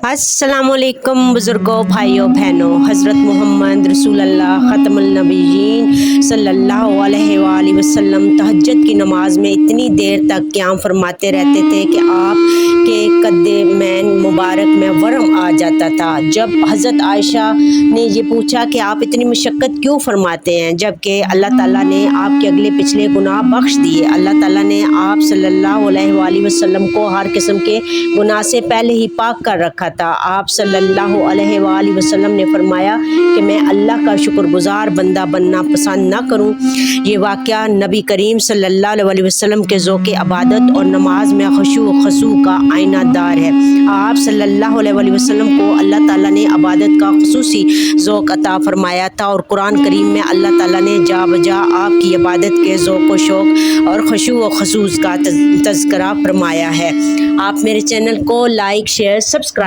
السلام علیکم بزرگوں، بھائیوں، بہنوں، حضرت محمد رسول اللہ ختم النبیین صلی اللہ علیہ وآلہ وسلم تہجد کی نماز میں اتنی دیر تک قیام فرماتے رہتے تھے کہ آپ کے قدمین مبارک میں ورم آ جاتا تھا۔ جب حضرت عائشہ نے یہ پوچھا کہ آپ اتنی مشقت کیوں فرماتے ہیں جبکہ اللہ تعالیٰ نے آپ کے اگلے پچھلے گناہ بخش دیے، اللہ تعالیٰ نے آپ صلی اللہ علیہ وآلہ وسلم کو ہر قسم کے گناہ سے پہلے ہی پاک کر رکھا تھا۔ آپ صلی اللہ علیہ وآلہ وسلم نے فرمایا کہ میں اللہ کا شکر گزار بندہ بننا پسند نہ کروں۔ یہ واقعہ نبی کریم صلی اللہ علیہ وسلم کے ذوق عبادت اور نماز میں خشوع و خضوع کا آئینہ دار ہے۔ آپ صلی اللہ علیہ وآلہ وسلم کو اللہ تعالیٰ نے عبادت کا خصوصی ذوق عطا فرمایا تھا اور قرآن کریم میں اللہ تعالیٰ نے جا بجا آپ کی عبادت کے ذوق و شوق اور خشوع و خضوع کا تذکرہ فرمایا ہے۔ آپ میرے چینل کو لائک، شیئر، سبسکرائب